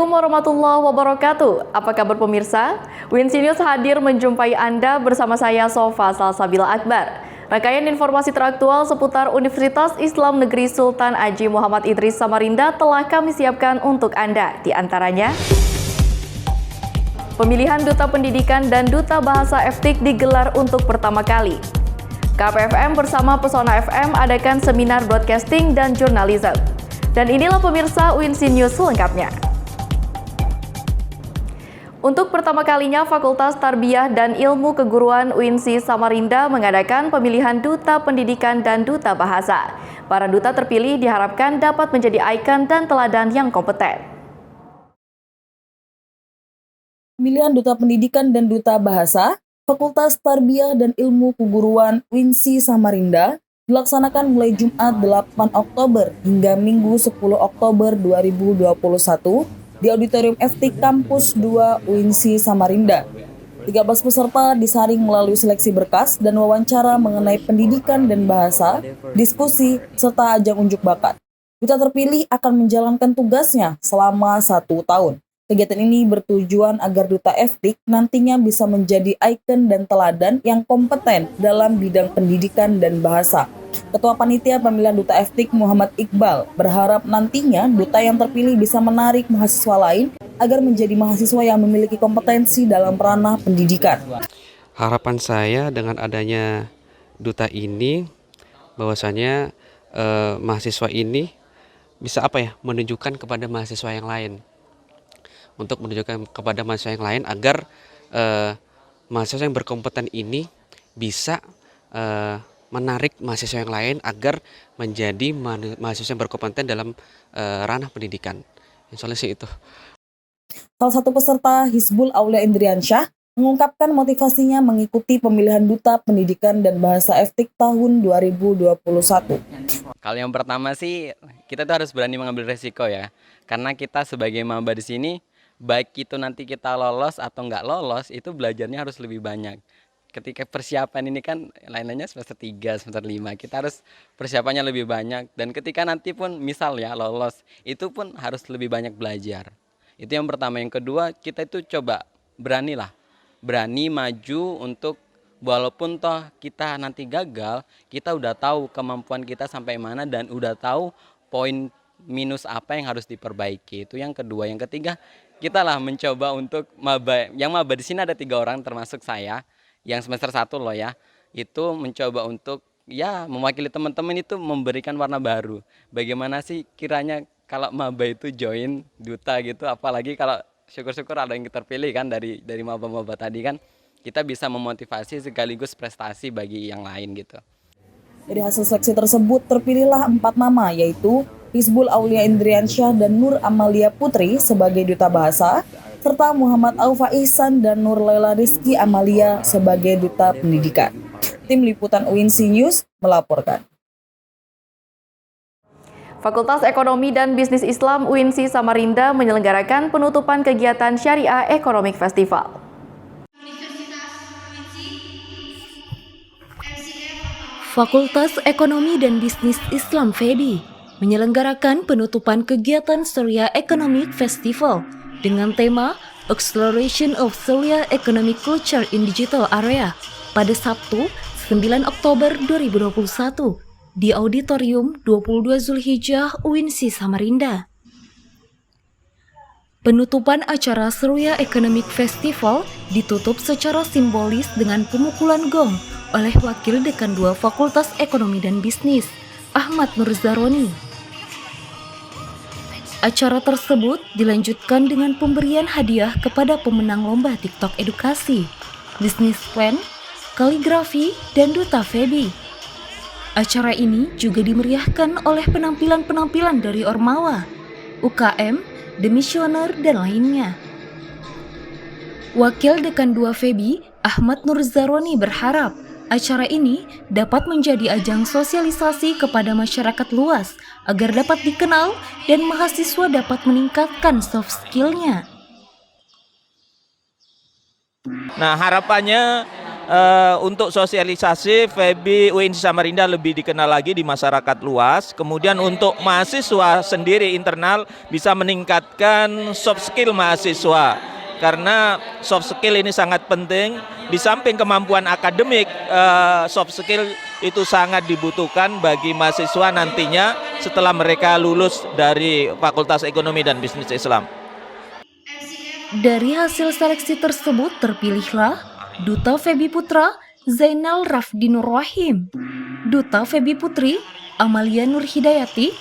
Assalamualaikum warahmatullahi wabarakatuh. Apa kabar pemirsa? Winsi News hadir menjumpai Anda bersama saya Sofa Salsabila Akbar. Rangkaian informasi teraktual seputar Universitas Islam Negeri Sultan Haji Muhammad Idris Samarinda telah kami siapkan untuk Anda. Di antaranya, pemilihan Duta Pendidikan dan Duta Bahasa FTIK digelar untuk pertama kali. KPFM bersama Pesona FM adakan seminar broadcasting dan journalism. Dan inilah pemirsa Winsi News selengkapnya. Untuk pertama kalinya, Fakultas Tarbiyah dan Ilmu Keguruan UINSI Samarinda mengadakan pemilihan Duta Pendidikan dan Duta Bahasa. Para duta terpilih diharapkan dapat menjadi ikon dan teladan yang kompeten. Pemilihan Duta Pendidikan dan Duta Bahasa Fakultas Tarbiyah dan Ilmu Keguruan UINSI Samarinda dilaksanakan mulai Jumat 8 Oktober hingga Minggu 10 Oktober 2021 di Auditorium FTIK Kampus 2 UINSI Samarinda. 13 peserta disaring melalui seleksi berkas dan wawancara mengenai pendidikan dan bahasa, diskusi, serta ajang unjuk bakat. Duta terpilih akan menjalankan tugasnya selama 1 tahun. Kegiatan ini bertujuan agar Duta FTIK nantinya bisa menjadi ikon dan teladan yang kompeten dalam bidang pendidikan dan bahasa. Ketua Panitia Pemilihan Duta FTIK Muhammad Iqbal berharap nantinya duta yang terpilih bisa menarik mahasiswa lain agar menjadi mahasiswa yang memiliki kompetensi dalam ranah pendidikan. Harapan saya dengan adanya duta ini bahwasanya mahasiswa ini bisa menunjukkan kepada mahasiswa yang lain. Untuk menunjukkan kepada mahasiswa yang lain agar mahasiswa yang berkompeten ini bisa menarik mahasiswa yang lain agar menjadi mahasiswa yang berkompeten dalam ranah pendidikan. Insyaallah sih itu. Salah satu peserta Hizbul Aulia Indriansyah mengungkapkan motivasinya mengikuti pemilihan Duta Pendidikan dan Bahasa FTIK tahun 2021. Kalau yang pertama sih kita tuh harus berani mengambil resiko ya. Karena kita sebagai maba di sini, baik itu nanti kita lolos atau nggak lolos, itu belajarnya harus lebih banyak. Ketika persiapan ini kan lainnya semester 3, semester 5, kita harus persiapannya lebih banyak. Dan ketika nanti pun misal ya lolos, itu pun harus lebih banyak belajar. Itu yang pertama. Yang kedua, kita itu coba berani maju untuk walaupun toh kita nanti gagal, kita udah tahu kemampuan kita sampai mana dan udah tahu poin minus apa yang harus diperbaiki. Itu yang kedua. Yang ketiga, kita mencoba untuk maba. Yang maba di sini ada 3 orang termasuk saya yang semester 1 loh ya. Itu mencoba untuk mewakili teman-teman itu memberikan warna baru. Bagaimana sih kiranya kalau maba itu join duta gitu, apalagi kalau syukur-syukur ada yang terpilih kan dari maba-maba tadi kan, kita bisa memotivasi sekaligus prestasi bagi yang lain gitu. Dari hasil seleksi tersebut terpilihlah 4 nama, yaitu Hizbul Aulia Indriansyah dan Nur Amalia Putri sebagai Duta Bahasa, serta Muhammad Aufa Ihsan dan Nur Laila Rizky Amalia sebagai Duta Pendidikan. Tim Liputan UINSI News melaporkan. Fakultas Ekonomi dan Bisnis Islam UINSI Samarinda menyelenggarakan penutupan kegiatan Syariah Economic Festival. Fakultas Ekonomi dan Bisnis Islam FEBI menyelenggarakan penutupan kegiatan Syariah Economic Festival dengan tema Acceleration of Syariah Economic Culture in Digital Area pada Sabtu 9 Oktober 2021 di Auditorium 22 Zulhijjah UINSI Samarinda. Penutupan acara Syariah Economic Festival ditutup secara simbolis dengan pemukulan gong oleh Wakil Dekan 2 Fakultas Ekonomi dan Bisnis, Ahmad Nurzaroni. Acara tersebut dilanjutkan dengan pemberian hadiah kepada pemenang lomba TikTok edukasi, bisnis plan, kaligrafi, dan Duta FEBI. Acara ini juga dimeriahkan oleh penampilan-penampilan dari Ormawa, UKM, Demisioner, dan lainnya. Wakil Dekan 2 FEBI, Ahmad Nurzaroni berharap acara ini dapat menjadi ajang sosialisasi kepada masyarakat luas agar dapat dikenal dan mahasiswa dapat meningkatkan soft skill-nya. Nah, harapannya untuk sosialisasi FEBI UINSI Samarinda lebih dikenal lagi di masyarakat luas. Kemudian untuk mahasiswa sendiri internal bisa meningkatkan soft skill mahasiswa. Karena soft skill ini sangat penting, di samping kemampuan akademik, soft skill itu sangat dibutuhkan bagi mahasiswa nantinya setelah mereka lulus dari Fakultas Ekonomi dan Bisnis Islam. Dari hasil seleksi tersebut terpilihlah Duta FEBI Putra Zainal Rafdinur Rahim, Duta FEBI Putri Amalia Nur Hidayati,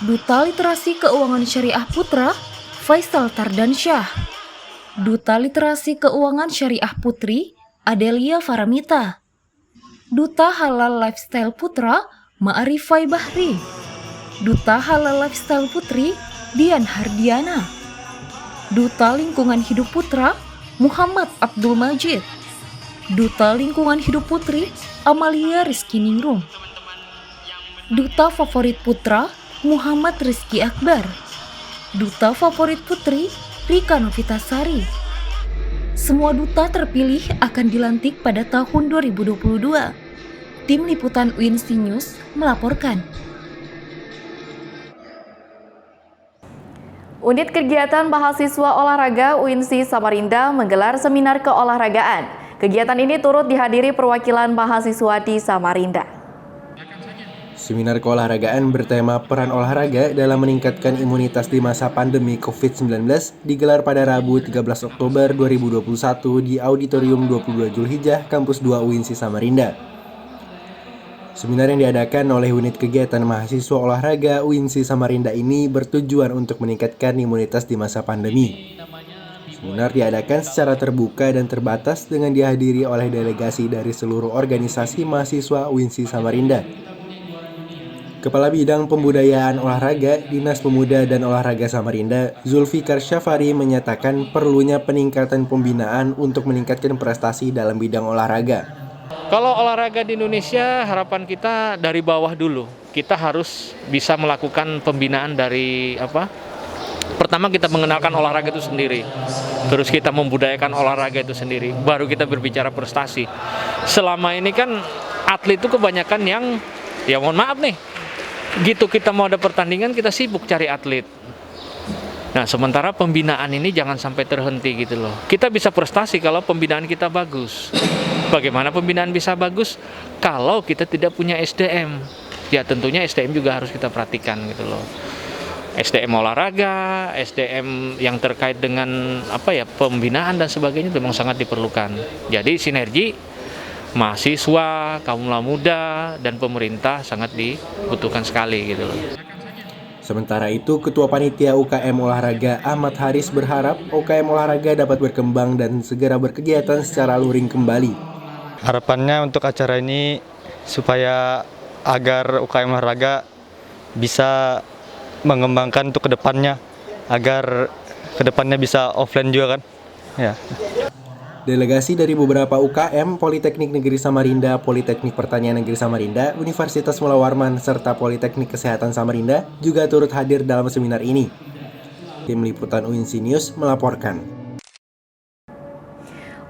Duta Literasi Keuangan Syariah Putra Faisal Tardansyah, Duta Literasi Keuangan Syariah Putri Adelia Faramita, Duta Halal Lifestyle Putra Ma'arifai Bahri, Duta Halal Lifestyle Putri Dian Hardiana, Duta Lingkungan Hidup Putra Muhammad Abdul Majid, Duta Lingkungan Hidup Putri Amalia Rizky Ningrum, Duta Favorit Putra Muhammad Rizky Akbar, Duta Favorit Putri Rika Novitasari. Semua duta terpilih akan dilantik pada tahun 2022. Tim Liputan UINSI News melaporkan. Unit Kegiatan Mahasiswa Olahraga UINSI Samarinda menggelar seminar keolahragaan. Kegiatan ini turut dihadiri perwakilan mahasiswa di Samarinda. Seminar keolahragaan bertema peran olahraga dalam meningkatkan imunitas di masa pandemi COVID-19 digelar pada Rabu 13 Oktober 2021 di Auditorium 22 Julhijjah Kampus 2 UINSI Samarinda. Seminar yang diadakan oleh Unit Kegiatan Mahasiswa Olahraga UINSI Samarinda ini bertujuan untuk meningkatkan imunitas di masa pandemi. Seminar diadakan secara terbuka dan terbatas dengan dihadiri oleh delegasi dari seluruh organisasi mahasiswa UINSI Samarinda. Kepala Bidang Pembudayaan Olahraga Dinas Pemuda dan Olahraga Samarinda, Zulfikar Syafari menyatakan perlunya peningkatan pembinaan untuk meningkatkan prestasi dalam bidang olahraga. Kalau olahraga di Indonesia, harapan kita dari bawah dulu. Kita harus bisa melakukan pembinaan dari Pertama kita mengenalkan olahraga itu sendiri. Terus kita membudayakan olahraga itu sendiri. Baru kita berbicara prestasi. Selama ini kan atlet itu kebanyakan yang, ya mohon maaf nih, gitu kita mau ada pertandingan kita sibuk cari atlet. Nah, sementara pembinaan ini jangan sampai terhenti gitu loh. Kita bisa prestasi kalau pembinaan kita bagus. Bagaimana pembinaan bisa bagus? Kalau kita tidak punya SDM. Ya tentunya SDM juga harus kita perhatikan gitu loh. SDM olahraga, SDM yang terkait dengan pembinaan dan sebagainya memang sangat diperlukan. Jadi sinergi mahasiswa, kaum muda dan pemerintah sangat dibutuhkan sekali gitu loh. Sementara itu, Ketua Panitia UKM Olahraga Ahmad Haris berharap UKM Olahraga dapat berkembang dan segera berkegiatan secara luring kembali. Harapannya untuk acara ini supaya agar UKM Olahraga bisa mengembangkan untuk kedepannya, agar kedepannya bisa offline juga kan. Ya. Delegasi dari beberapa UKM, Politeknik Negeri Samarinda, Politeknik Pertanian Negeri Samarinda, Universitas Mula Warman, serta Politeknik Kesehatan Samarinda juga turut hadir dalam seminar ini. Tim Liputan UINSI News melaporkan.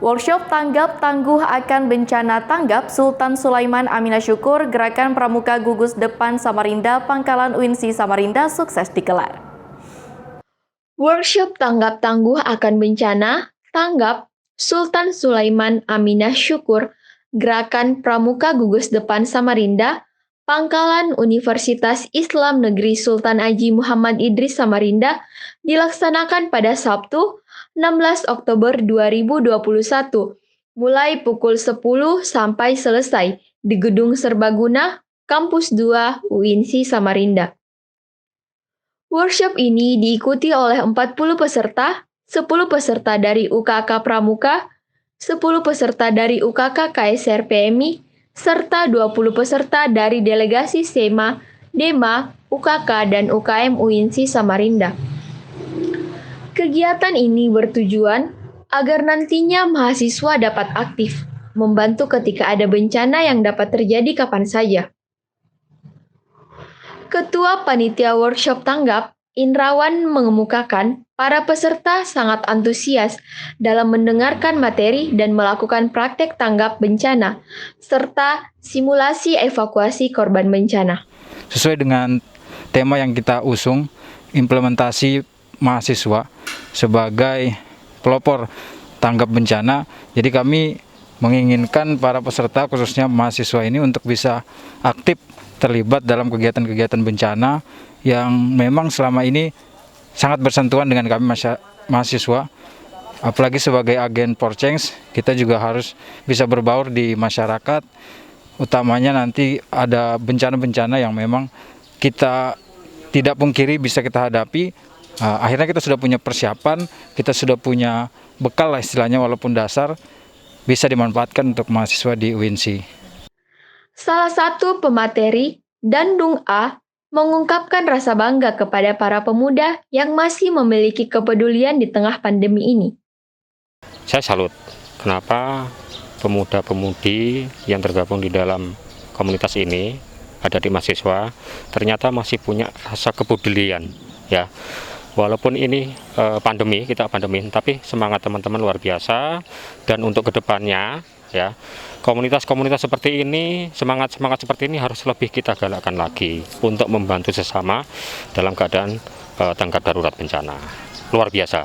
Workshop Tanggap Tangguh akan Bencana Tanggap Sultan Sulaiman Aminah Syukur Gerakan Pramuka Gugus Depan Samarinda Pangkalan UINSI Samarinda sukses digelar. Workshop Tanggap Tangguh akan Bencana Tanggap Sultan Sulaiman Aminah Syukur Gerakan Pramuka Gugus Depan Samarinda Pangkalan Universitas Islam Negeri Sultan Haji Muhammad Idris Samarinda dilaksanakan pada Sabtu 16 Oktober 2021, mulai pukul 10 sampai selesai di Gedung Serbaguna, Kampus 2 UINSI Samarinda. Workshop ini diikuti oleh 40 peserta, 10 peserta dari UKK Pramuka, 10 peserta dari UKK KSR PMI, serta 20 peserta dari delegasi SEMA, DEMA, UKK, dan UKM UINSI Samarinda. Kegiatan ini bertujuan agar nantinya mahasiswa dapat aktif, membantu ketika ada bencana yang dapat terjadi kapan saja. Ketua Panitia Workshop Tanggap, Indrawan mengemukakan para peserta sangat antusias dalam mendengarkan materi dan melakukan praktek tanggap bencana, serta simulasi evakuasi korban bencana. Sesuai dengan tema yang kita usung, implementasi mahasiswa sebagai pelopor tanggap bencana. Jadi kami menginginkan para peserta, khususnya mahasiswa ini, untuk bisa aktif terlibat dalam kegiatan-kegiatan bencana yang memang selama ini sangat bersentuhan dengan kami mahasiswa. Apalagi sebagai agen for change, kita juga harus bisa berbaur di masyarakat. Utamanya nanti ada bencana-bencana yang memang kita tidak pungkiri bisa kita hadapi. Akhirnya kita sudah punya persiapan, kita sudah punya bekal lah istilahnya, walaupun dasar, bisa dimanfaatkan untuk mahasiswa di UINSI. Salah satu pemateri, Dandung A, mengungkapkan rasa bangga kepada para pemuda yang masih memiliki kepedulian di tengah pandemi ini. Saya salut, kenapa pemuda-pemudi yang tergabung di dalam komunitas ini, adik mahasiswa, ternyata masih punya rasa kepedulian, ya. Walaupun ini pandemi, tapi semangat teman-teman luar biasa. Dan untuk kedepannya, ya, komunitas-komunitas seperti ini, semangat seperti ini harus lebih kita galakkan lagi untuk membantu sesama dalam keadaan tanggap darurat bencana. Luar biasa.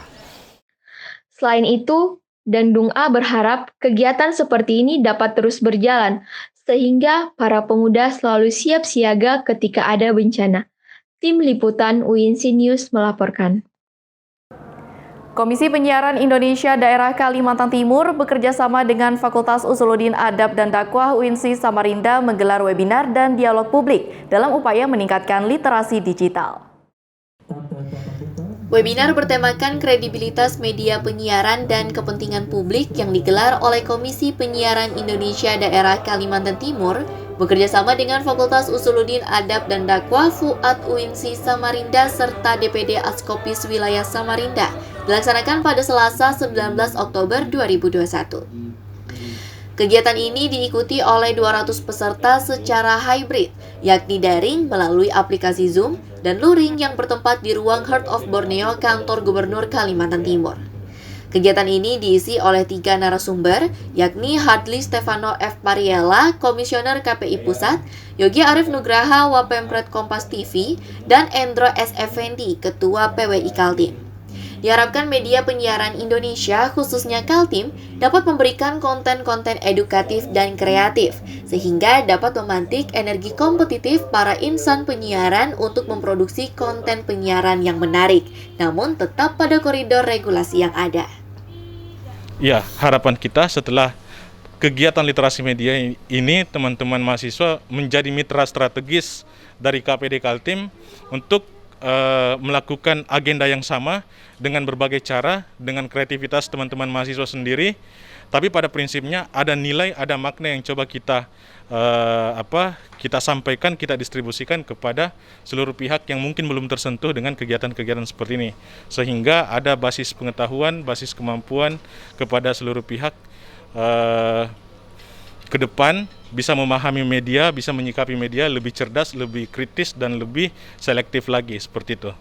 Selain itu, Dandung A berharap kegiatan seperti ini dapat terus berjalan, sehingga para pemuda selalu siap siaga ketika ada bencana. Tim Liputan UINSI News melaporkan. Komisi Penyiaran Indonesia Daerah Kalimantan Timur bekerja sama dengan Fakultas Usuluddin Adab dan Dakwah UINSI Samarinda menggelar webinar dan dialog publik dalam upaya meningkatkan literasi digital. Webinar bertemakan kredibilitas media penyiaran dan kepentingan publik yang digelar oleh Komisi Penyiaran Indonesia Daerah Kalimantan Timur bekerjasama dengan Fakultas Usuluddin Adab dan Dakwah FUAD UINSI Samarinda serta DPD Askopis Wilayah Samarinda dilaksanakan pada Selasa 19 Oktober 2021. Kegiatan ini diikuti oleh 200 peserta secara hybrid, yakni daring melalui aplikasi Zoom dan luring yang bertempat di ruang Heart of Borneo Kantor Gubernur Kalimantan Timur. Kegiatan ini diisi oleh 3 narasumber, yakni Hadli Stefano F. Pariela, Komisioner KPI Pusat, Yogi Arif Nugraha, Wapemret Kompas TV, dan Endro S. Effendi, Ketua PWI Kaltim. Diharapkan media penyiaran Indonesia, khususnya Kaltim, dapat memberikan konten-konten edukatif dan kreatif, sehingga dapat memantik energi kompetitif para insan penyiaran untuk memproduksi konten penyiaran yang menarik, namun tetap pada koridor regulasi yang ada. Ya, harapan kita setelah kegiatan literasi media ini, teman-teman mahasiswa menjadi mitra strategis dari KPD Kaltim untuk melakukan agenda yang sama dengan berbagai cara, dengan kreativitas teman-teman mahasiswa sendiri, tapi pada prinsipnya ada nilai, ada makna yang coba kita sampaikan, kita distribusikan kepada seluruh pihak yang mungkin belum tersentuh dengan kegiatan-kegiatan seperti ini, sehingga ada basis pengetahuan, basis kemampuan kepada seluruh pihak ke depan bisa memahami media, bisa menyikapi media lebih cerdas, lebih kritis, dan lebih selektif lagi, seperti itu.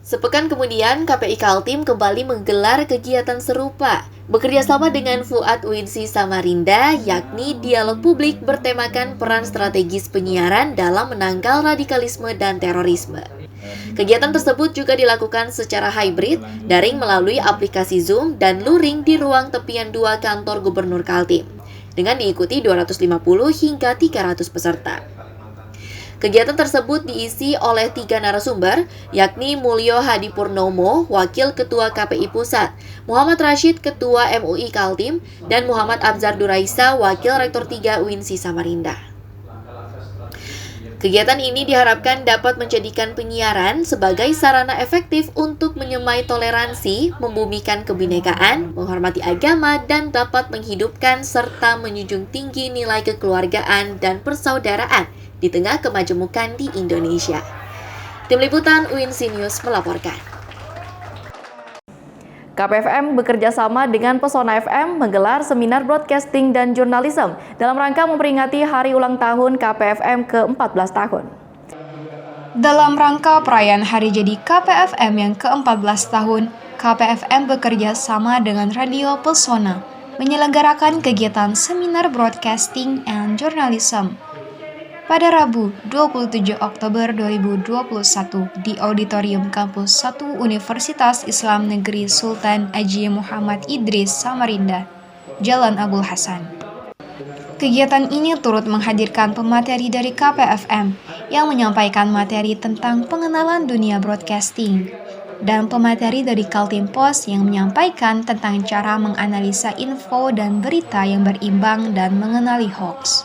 Sepekan kemudian, KPI Kaltim kembali menggelar kegiatan serupa, bekerjasama dengan FUAD UINSI Samarinda, yakni dialog publik bertemakan peran strategis penyiaran dalam menangkal radikalisme dan terorisme. Kegiatan tersebut juga dilakukan secara hybrid, daring melalui aplikasi Zoom dan luring di ruang tepian 2 kantor Gubernur Kaltim, dengan diikuti 250 hingga 300 peserta. Kegiatan tersebut diisi oleh 3 narasumber, yakni Mulyo Hadi Purnomo, Wakil Ketua KPI Pusat, Muhammad Rashid, Ketua MUI Kaltim, dan Muhammad Abzar Duraisa, Wakil Rektor 3 UINSI Samarinda. Kegiatan ini diharapkan dapat menjadikan penyiaran sebagai sarana efektif untuk menyemai toleransi, membumikan kebinekaan, menghormati agama, dan dapat menghidupkan serta menjunjung tinggi nilai kekeluargaan dan persaudaraan di tengah kemajemukan di Indonesia. Tim Liputan UINSI News melaporkan. KPFM bekerja sama dengan Pesona FM menggelar seminar broadcasting dan jurnalisme dalam rangka memperingati hari ulang tahun KPFM ke-14 tahun. Dalam rangka perayaan hari jadi KPFM yang ke-14 tahun, KPFM bekerja sama dengan Radio Pesona menyelenggarakan kegiatan seminar broadcasting and journalism pada Rabu 27 Oktober 2021 di Auditorium Kampus 1 Universitas Islam Negeri Sultan Haji Muhammad Idris Samarinda, Jalan Abdul Hasan. Kegiatan ini turut menghadirkan pemateri dari KPFM yang menyampaikan materi tentang pengenalan dunia broadcasting dan pemateri dari Kaltim Pos yang menyampaikan tentang cara menganalisa info dan berita yang berimbang dan mengenali hoax.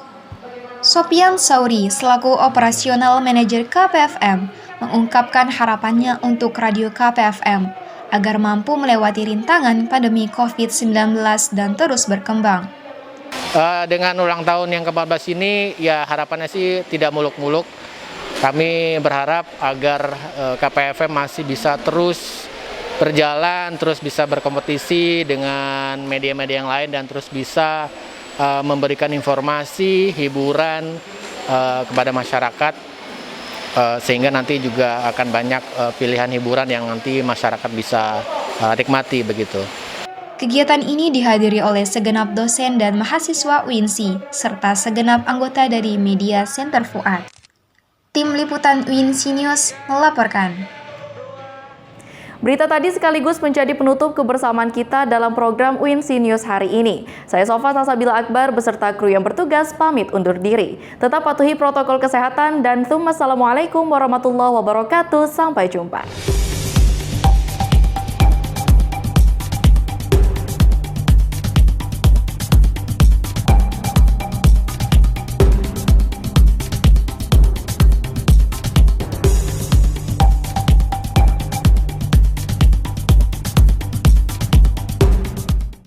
Sopian Sauri selaku operasional manajer KPFM mengungkapkan harapannya untuk radio KPFM agar mampu melewati rintangan pandemi COVID-19 dan terus berkembang. Dengan ulang tahun yang ke-14 ini, ya harapannya sih tidak muluk-muluk. Kami berharap agar KPFM masih bisa terus berjalan, terus bisa berkompetisi dengan media-media yang lain dan terus bisa memberikan informasi, hiburan kepada masyarakat sehingga nanti juga akan banyak pilihan hiburan yang nanti masyarakat bisa nikmati begitu. Kegiatan ini dihadiri oleh segenap dosen dan mahasiswa UINSI, serta segenap anggota dari Media Center Fuad. Tim Liputan UINSI News melaporkan. Berita tadi sekaligus menjadi penutup kebersamaan kita dalam program UINSI News hari ini. Saya Sofa Salsabila Akbar beserta kru yang bertugas pamit undur diri. Tetap patuhi protokol kesehatan dan Assalamualaikum warahmatullahi wabarakatuh. Sampai jumpa.